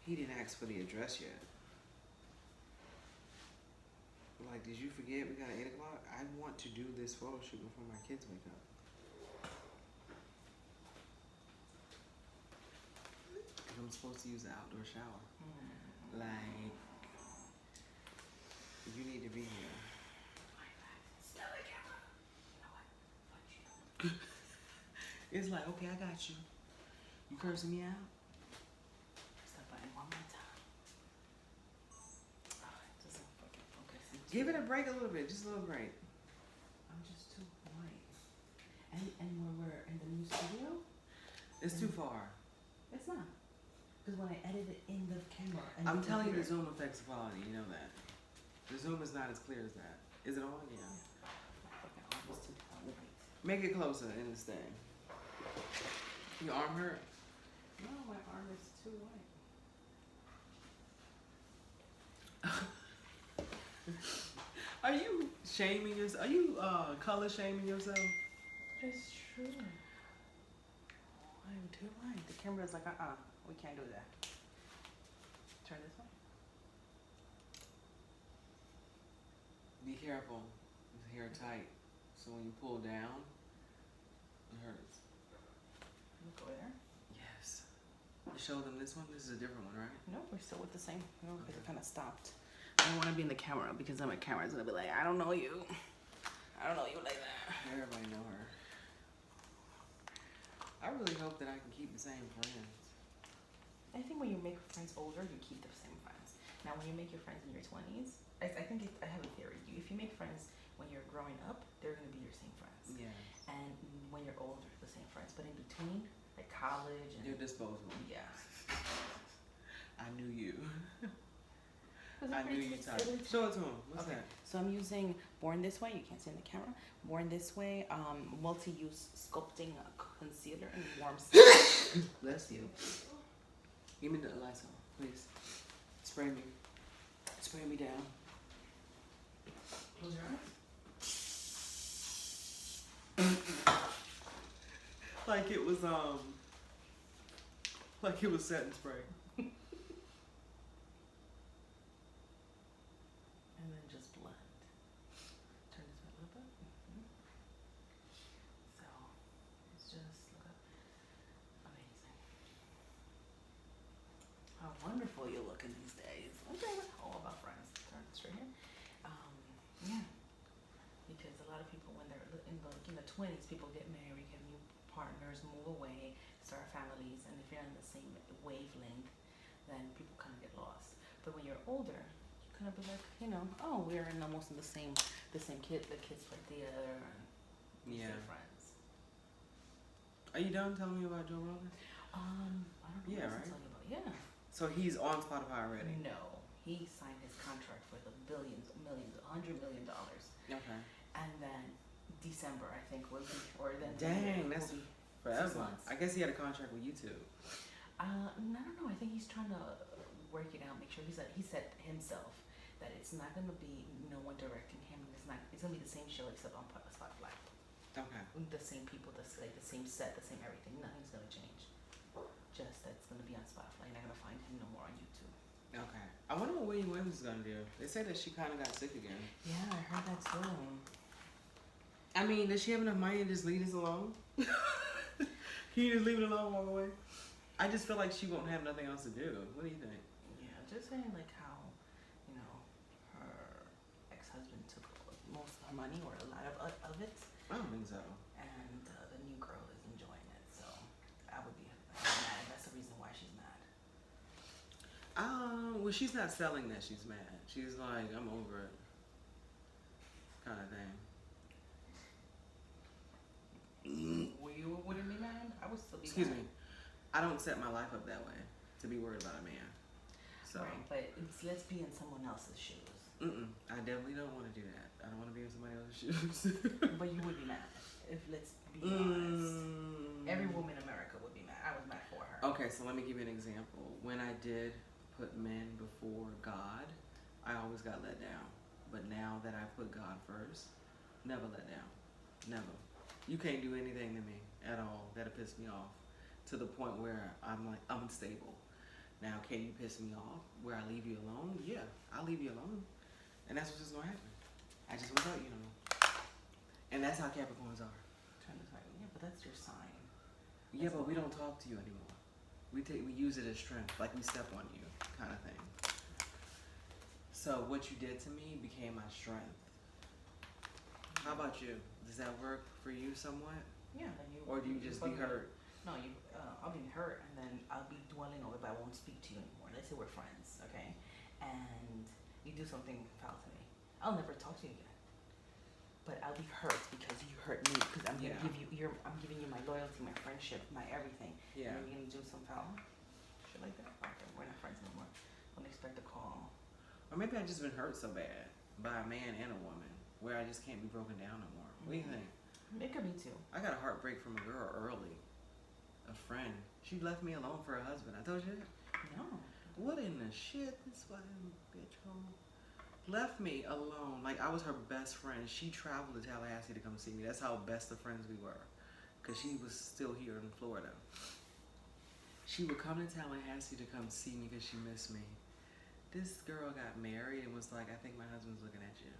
He didn't ask for the address yet. Like, did you forget we got 8 o'clock? I want to do this photo shoot before my kids wake up. Because I'm supposed to use the outdoor shower. Like, you need to be here. Still a camera. You know what? Fuck you. It's like, okay, I got you. You cursing me out? Press that button one more time. Oh, it doesn't fucking focus. Give it a break a little bit, just a little break. I'm just too white. And when we're in the new studio, It's too far. it's not. Because when I edit it in the camera, and I'm telling you, the zoom affects quality. You know that. The zoom is not as clear as that. Is it on? Yeah. fucking arm is too white. Make it closer in this thing. Your arm hurt? No, my arm is too white. Are you shaming yourself? Are you color shaming yourself? It's true. I'm too white. The camera's like, we can't do that. Turn this way. Be careful. His hair tight. So when you pull down, it hurts. Look over there. Yes. You show them this one? This is a different one, right? No, we're still with the same. No, because Okay. it kind of stopped. I don't want to be in the camera because then my camera's gonna be like, I don't know you. I don't know you like that. Everybody know her. I really hope that I can keep the same friends. I think when you make friends older, you keep the same friends. Now, when you make your friends in your 20s, I think I have a theory. If you make friends when you're growing up, they're gonna be your same friends. Yeah. And when you're older, the same friends. But in between, like college and You're disposable. yeah. I knew you. Was it I knew pretty you good? typed. Show it to him. What's Okay, that? so I'm using Born This Way. You can't see in the camera. Born This Way, multi-use sculpting concealer and warm skin. Bless you. Give me the Lysol, please. Spray me. Spray me down. Close your eyes. Like it was setting spray. And then just blend. Turn this way a little bit. So it's just look up. Amazing. How wonderful you look in these days. Okay, all about friends. Turn this right here. Yeah. Because a lot of people when they're in the 20s, people get married, get new partners, move away, start families, and if you're on the same wavelength, then people kind of get lost. But when you're older, you kind of be like, oh, we're almost in the same kid. The kids play theater and we Yeah. stay friends. Are you done telling me about Joe Rogan? I don't know Yeah, what right? to tell you about. Yeah. So he's on Spotify already. No, he signed his contract for the billions, millions, $100 million. Okay. And then December, I think, will be, or then Dang, that's will be 6 forever. months. I guess he had a contract with YouTube. I don't know. I think he's trying to work it out. Make sure he said himself that it's not gonna be no one directing him. It's gonna be the same show except on Spotify. Okay. The same people, the same set, the same everything. Nothing's gonna change. Just that it's gonna be on Spotify. You're not gonna find him no more on YouTube. Okay. I wonder what Wendy Williams is gonna do. They say that she kind of got sick again. Yeah, I heard that too. I mean, does she have enough money to just leave us alone? Can you just leave it alone, walk away? I just feel like she won't have nothing else to do. What do you think? Yeah, just saying like how, her ex-husband took most of her money or a lot of it, I don't think so. and the new girl is enjoying it. So I would be mad. That's the reason why she's mad. Well, she's not selling that she's mad. She's like, I'm over it, kind of thing. You wouldn't be mad? I would still be Excuse mad. me. I don't set my life up that way to be worried about a man. So, Right, but let's be in someone else's shoes. I definitely don't want to do that. I don't want to be in somebody else's shoes. But you would be mad. If let's be honest. Every woman in America would be mad. I was mad for her. Okay, so let me give you an example. When I did put men before God, I always got let down. But now that I put God first, never let down. Never. You can't do anything to me at all that'll piss me off to the point where I'm like unstable. Now, can you piss me off where I leave you alone? Yeah, I'll leave you alone. And that's what's just gonna happen. I just won't let you know. And that's how Capricorns are. Yeah, but that's your sign. Yeah, but we don't talk to you anymore. We use it as strength, like we step on you, kind of thing. So what you did to me became my strength. How about you? Does that work for you somewhat? Yeah, then you. Or do you just be hurt? No, I'll be hurt, and then I'll be dwelling on it, but I won't speak to you anymore. Let's say we're friends, okay? And you do something foul to me. I'll never talk to you again. But I'll be hurt because you hurt me. Because I'm gonna I'm giving you my loyalty, my friendship, my everything. Yeah. And you're gonna do some foul shit like that. Okay, we're not friends anymore. Don't expect a call. Or maybe I just been hurt so bad by a man and a woman where I just can't be broken down no more. What do you think? It could be too. I got a heartbreak from a girl early. A friend. She left me alone for her husband. I told you that? No. What in the shit? This fucking bitch hole. Left me alone. Like, I was her best friend. She traveled to Tallahassee to come see me. That's how best of friends we were. Because she was still here in Florida. She would come to Tallahassee to come see me because she missed me. This girl got married and was like, I think my husband's looking at you.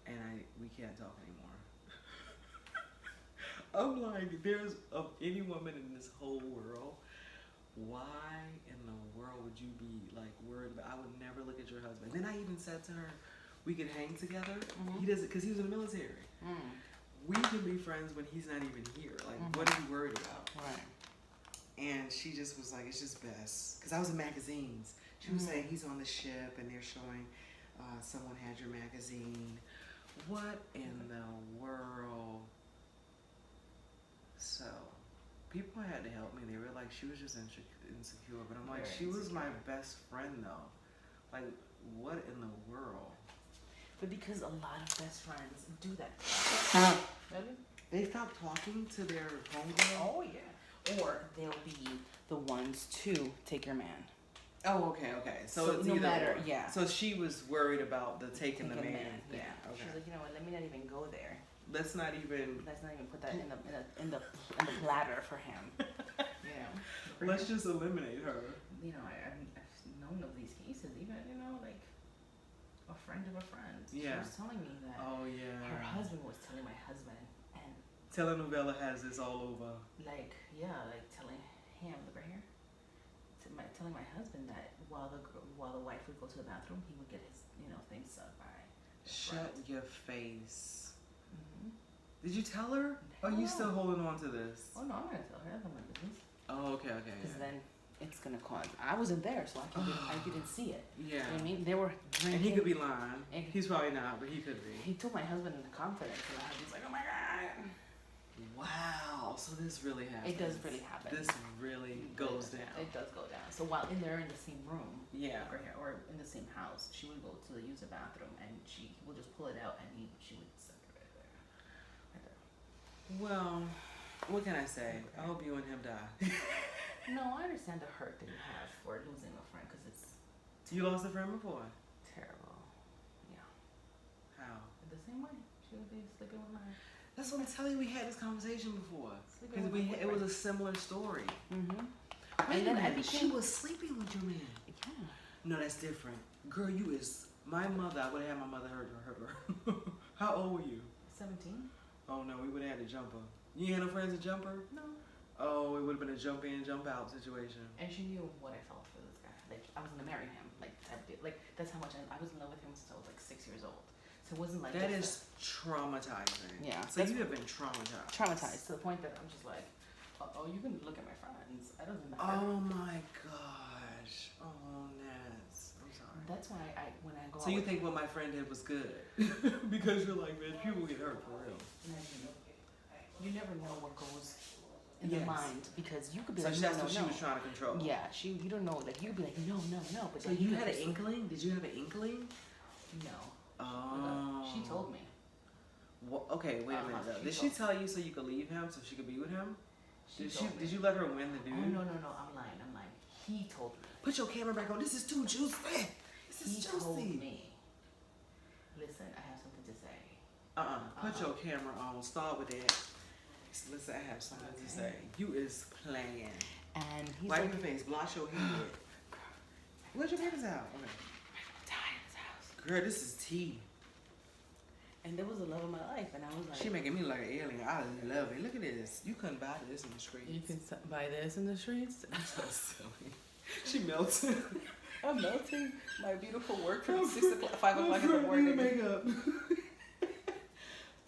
And we can't talk anymore. I'm like, there's of any woman in this whole world, why in the world would you be like worried about? I would never look at your husband. Then I even said to her, we could hang together. He doesn't, because he was in the military. We can be friends when he's not even here. Like, what are you worried about? Right. And she just was like, it's just best. Because I was in magazines. She was saying he's on the ship and they're showing someone had your magazine. What in the world? So, people had to help me. They were like, she was just insecure. But I'm like, she was my best friend though. Like, what in the world? But because a lot of best friends do that. Really? They stopped talking to their homegirl? Oh, yeah. Or they'll be the ones to take your man. Oh, okay. So it's no either matter, or. yeah. So she was worried about the taking the man thing. Yeah. Okay. She's like, you know what? Let me not even go there. Let's not even put that in the bladder for him. You know. Let's just eliminate her. You know, I've known of these cases. Even like a friend of a friend. Yeah. She was telling me that. Oh yeah. Her husband was telling my husband, and telenovela has this all over. Like telling him, look right here. Telling my husband that while the wife would go to the bathroom, he would get his things sucked by. Shut your face. Did you tell her? Or are you still holding on to this? Oh no, I'm gonna tell her. That's not my business. Oh, okay. Because then it's gonna cause. I wasn't there, so I didn't see it. Yeah. You know what I mean? They were drinking. And he could be lying. He's probably not, but he could be. He told my husband in confidence, and my husband's like, "Oh my god." Wow. So this really happens. It does really happen. This really goes down. It does go down. So while they're in the same room, yeah, or in the same house, she would go to use the bathroom, and he would just pull it out, and she would suck it right there. Well, what can I say? I hope you and him die. No, I understand the hurt that you have for losing a friend, because it's you lost a friend before. Terrible. Yeah. How? The same way. She would be sleeping with my. That's what I'm telling you. We had this conversation before. Because it was a similar story. And then she was sleeping with your man. Yeah. No, that's different. Girl, you is my mother. I would have had my mother hurt her. How old were you? 17. Oh no, we would have had a jumper. You had no friends to jump her? No. Oh, it would have been a jump in, jump out situation. And she knew what I felt for this guy. Like I was gonna marry him. Like that's how much I was in love with him since I was like 6 years old. So it wasn't like that is traumatizing. Yeah. So you have been traumatized. Traumatized to the point that I'm just like, oh, you can look at my friends. It doesn't matter. Oh my gosh. Oh, Ness. I'm sorry. That's why when I go. So you think what my friend did was good? Because you're like, man, people get hurt for real. You never know what goes in the mind, because you could be so like, that's no, what she was trying to control. Yeah, you don't know, like you'd be like, no, but so you had an inkling? Did you have an inkling? No. Oh. She told me. Well, okay, wait a minute though. Did she tell you so you could leave him, so she could be with him? Did you let her win the dude? Oh no, I'm lying. He told me. Put your camera back on. This is too juicy. This is juicy. He told me. Listen, I have something to say. Put your camera on. Start with that. Listen, I have something to say. You is playing. And he's Wipe like, your face, blot your head. Where's your papers out? Okay. die in his house. Girl, this is tea. And there was the love of my life, and I was like, She making me like an alien. I love it. Look at this. You couldn't buy this in the streets. you can buy this in the streets. So silly. She melted. I'm melting my beautiful work from 6 o'clock, 5 o'clock in the morning. Makeup.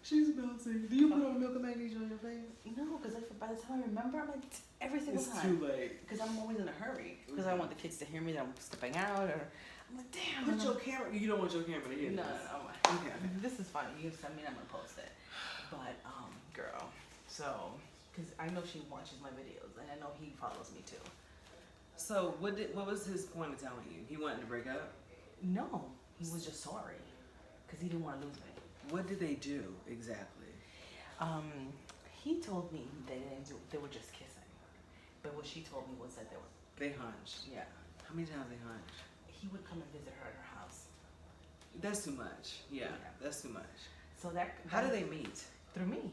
She's melting. Do you put on milk and magnesia on your face? No, because by the time I remember, I'm like, every single It's time. too late. Because I'm always in a hurry. Because I want the kids to hear me that I'm stepping out, or I'm like, damn. Put your camera. You don't want your camera to hear No, this. no, no. Okay. This is funny. You can send me, I'm gonna post it. But girl, so because I know she watches my videos, and I know he follows me too. So what was his point of telling you? He wanted to break up? No, he was just sorry because he didn't want to lose me. What did they do exactly? He told me they were just kissing, but what she told me was that They hunched. yeah. How many times they hunched? He would come and visit her at her house. That's too much. Yeah, Yeah. that's too much. So that How did they meet? through me.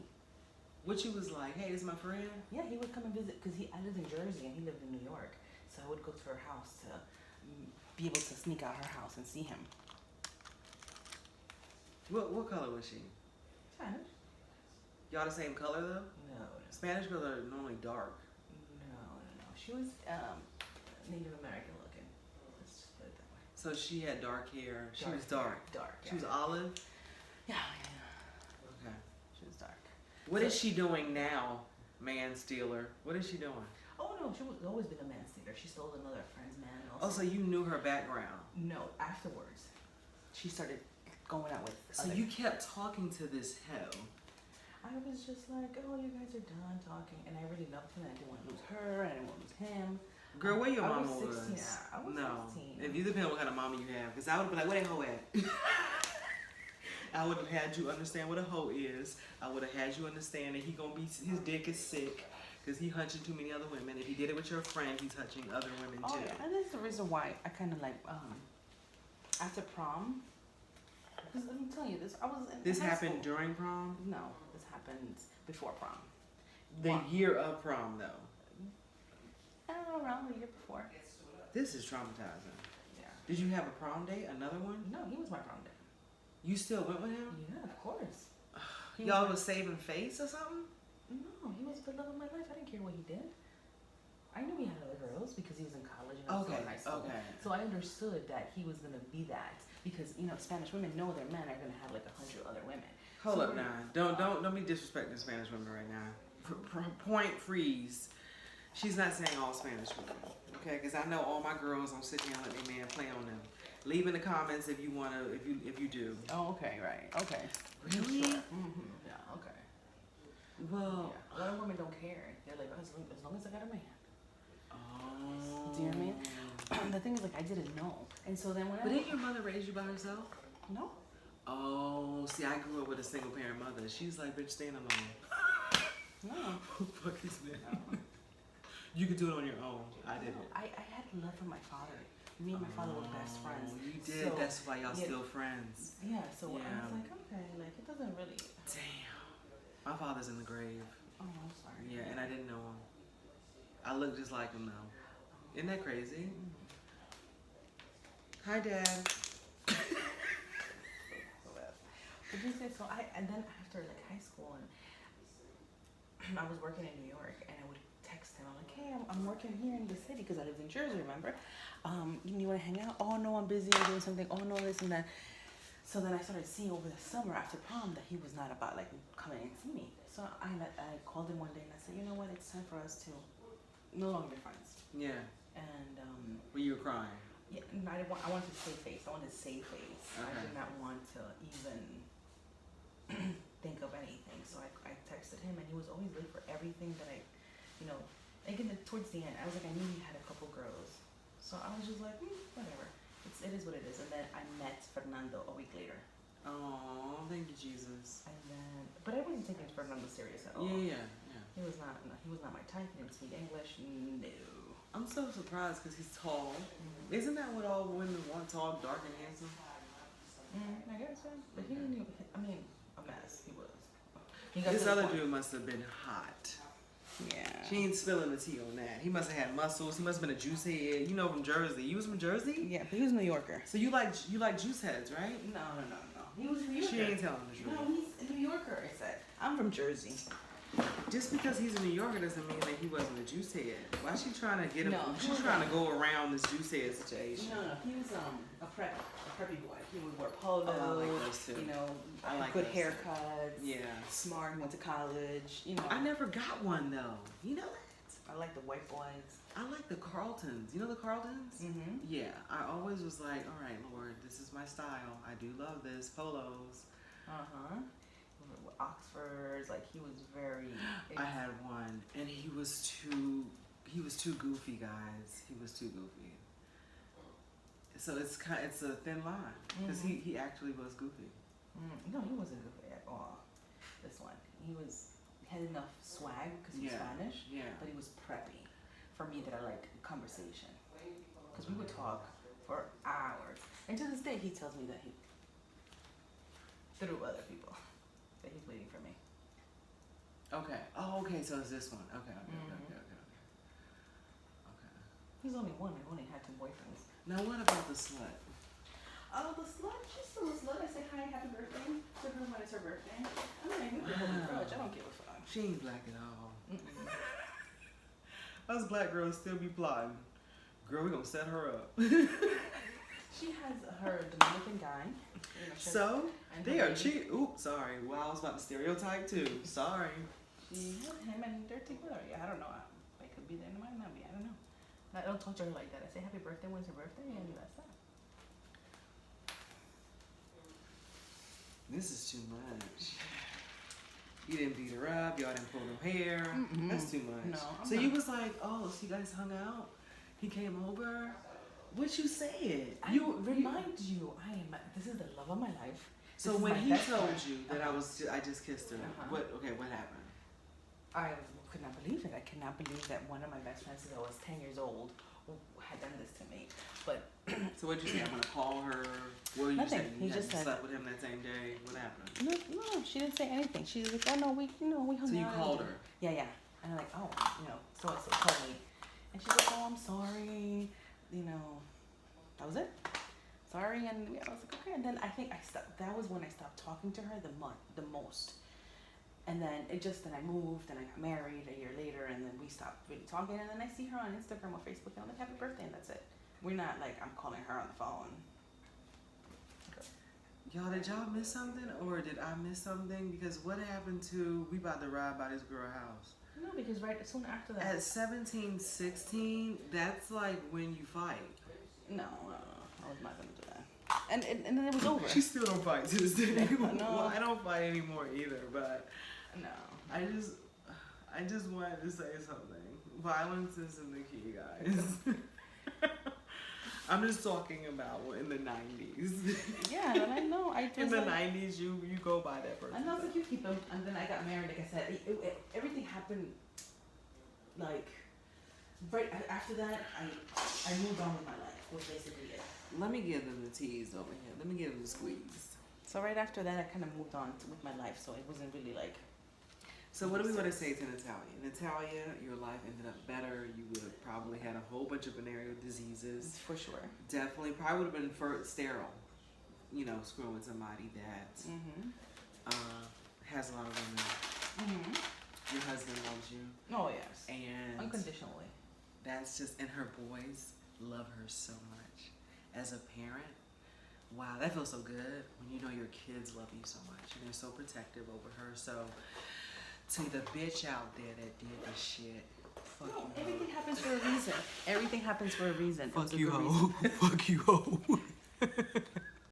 What you was like, hey, this is my friend? Yeah, he would come and visit because I lived in Jersey and he lived in New York. So I would go to her house to be able to sneak out her house and see him. What color was she? Spanish? Y'all the same color though? No, Spanish girls are normally dark. no. She was Native American looking. Let's just put it that way. So she had dark hair. She was hair, dark. Dark. She was olive? Yeah. Okay. She was dark. What is she doing now, man stealer? What is she doing? Oh no, she was always been a man stealer. She stole another friend's man. Oh, Also. so you knew her background. No, afterwards, she started going out with. So other you kept talking to this hoe. I was just like, oh, you guys are done talking, and I really loved him. And I didn't want to lose her, and I didn't want to lose him. Girl, where your I mama was was? 16. Yeah, I was no. 16. If you depend on what kind of mama you have, because I would have been like, where that hoe at? I would have had you understand what a hoe is. I would have had you understand that his dick is sick because he hunching too many other women. If he did it with your friend, he's touching other women Oh too. yeah, and that's the reason why I kind of like after prom. Because let me tell you this, I was in This high happened school. during prom? No, this happened before prom. The Wow. year of prom, though. Around the year before. This is traumatizing. Yeah. Did you have a prom date? Another one? No, he was my prom date. You still went with him? Yeah, of course. He Y'all my- was saving face or something? No, he was the love of my life. I didn't care what he did. I knew he had other girls because he was in college and I was still in high school. Okay. So I understood that he was gonna be that because Spanish women know their men are gonna have like 100 other women. Hold So up now. Don't be disrespecting Spanish women right now. Point freeze. She's not saying all Spanish women, okay? Because I know all my girls don't sit here and let their man play on them. Leave in the comments if you wanna, if you do. Oh, okay, right, okay. Really? Sure. Mm-hmm. Yeah, okay. Well. Yeah. A lot of women don't care. They're like, as long as I got a man. Oh. Do you know what I mean? The thing is, like, I didn't know, and so then when But didn't your mother raise you by herself? no. Oh, see, I grew up with a single parent mother. She's like, bitch, stand alone. No. Who the fuck is that? You could do it on your own. I didn't. I had love for my father. Me and my father were best friends. You did. So, That's why y'all yeah. still friends. Yeah, so I Yeah. was like, okay, like, it doesn't really. Damn. My father's in the grave. Oh, I'm sorry. Yeah, and I didn't know him. I look just like him though. Isn't that crazy? Hi, Dad. But you say so. And then after like high school, and I was working in New York, and I would text him. I'm like, hey, I'm working here in the city because I lived in Jersey. Remember? You want to hang out? Oh no, I'm busy. I'm doing something. Oh no, this and that. So then I started seeing over the summer after prom that he was not about like coming and see me. So I called him one day and I said, you know what? It's time for us to no longer be friends. Yeah. And Well, you were crying. yeah, I wanted to save face. I wanted to save face. I Okay. did not want to even think of anything. So I texted him, and he was always late for everything that towards the end, I was like, I knew he had a couple girls. So I was just like, whatever. It is what it is. And then I met Fernando a week later. Oh, thank you, Jesus. And then, but I wasn't taking Fernando serious at all. Yeah. He was not my type. He didn't speak English. No. I'm so surprised because he's tall. Isn't that what all women want? Tall, dark, and handsome? I guess so. But he didn't even, a mess. He was. He got This to the other point- dude must have been hot. Yeah. She ain't spilling the tea on that. He must have had muscles. He must have been a juice head. You know, from Jersey. You was from Jersey? Yeah, but he was a New Yorker. So you like juice heads, right? No. He was a New Yorker. She ain't telling the truth. No, he's a New Yorker, I said. I'm from Jersey. Just because he's a New Yorker doesn't mean that he wasn't a juice head. Why is she trying to get him? No, She's trying to go around this juice head situation. No, he was a preppy boy. He would wear polo. Oh, I like those too. You know, I like good those haircuts. Yeah. Smart. Went to college. You know. I never got one though. You know that? I like the white boys. I like the Carltons. You know the Carltons? Mm-hmm. Yeah. I always was like, all right, Lord, this is my style. I do love this. Polos. Oxfords, like he was very. I had one, and he was too goofy, guys. He was too goofy. So it's a thin line because he actually was goofy. No, he wasn't goofy at all. This one, he had enough swag because he's Spanish. Yeah. But he was preppy. For me, that I like conversation because we would talk for hours, and to this day, he tells me that he through other people. That he's waiting for me. Okay. Oh, okay. So it's this one. Okay. He's only one. I've only had 2 boyfriends. Now, what about the slut? Oh, the slut. She's still a slut. I say hi, happy birthday to her when it's her birthday. I'm like, you can hold a grudge. I don't give a fuck. She ain't black at all. Us black girls still be plotting. Girl, we gonna set her up. She has her Dominican guy. You know, so they are cheap. Oops, sorry. Well, I was about to stereotype too. Sorry. She has him and they're together. Yeah, I don't know. They could be there. They might not be. I don't know. I don't talk to her like that. I say happy birthday when's her birthday, and that's that. This is too much. You didn't beat her up. Y'all didn't pull no hair. That's too much. No. So you was like, oh, so you guys hung out. He came over. What you said? Remind you, this is the love of my life. So when he told you that I just kissed her, what happened? I could not believe it. I could not believe that one of my best friends since I was 10 years old had done this to me. But so what'd you say? I'm gonna call her. Well, you nothing. said He you just said, slept with him that same day. What happened? No, she didn't say anything. She was like, oh no, we hung out. So you called her? Yeah. And I'm like, oh, so called me, and she's like, oh, I'm sorry. That was it. Sorry, and I was like, okay. And then I think I stopped. That was when I stopped talking to her the most. And then then I moved and I got married a year later, and then we stopped really talking. And then I see her on Instagram or Facebook, and I'm like, happy birthday, and that's it. We're not like I'm calling her on the phone. Y'all, did y'all miss something, or did I miss something? Because what happened to we about to ride by this girl house? No, because right soon after that. At 17, 16, that's like when you fight. No, I was not gonna do that. And then it was over. She still don't fight to this day. No. Well, I don't fight anymore either, but no. I just wanted to say something. Violence isn't the key, guys. I'm just talking about in the 90s. Yeah, and I know. In the 90s, you go by that person. And I was like, you keep them. And then I got married. Like I said, everything happened. Like right after that, I moved on with my life. Was basically it. Let me give them the tease over here. Let me give them the squeeze. So right after that, I kind of moved on with my life. So it wasn't really like. So what do we want to say to Natalia? Natalia, your life ended up better. You would have probably had a whole bunch of venereal diseases. For sure. Definitely. Probably would have been sterile. Screwing with somebody that has a lot of women. Your husband loves you. Oh, yes. And unconditionally. That's just, and her boys love her so much. As a parent, wow, that feels so good when you know your kids love you so much. And they're so protective over her. So, to the bitch out there that did this shit, fuck you, ho. Everything happens for a reason. Everything happens for a reason. Fuck you, ho. Fuck you, ho.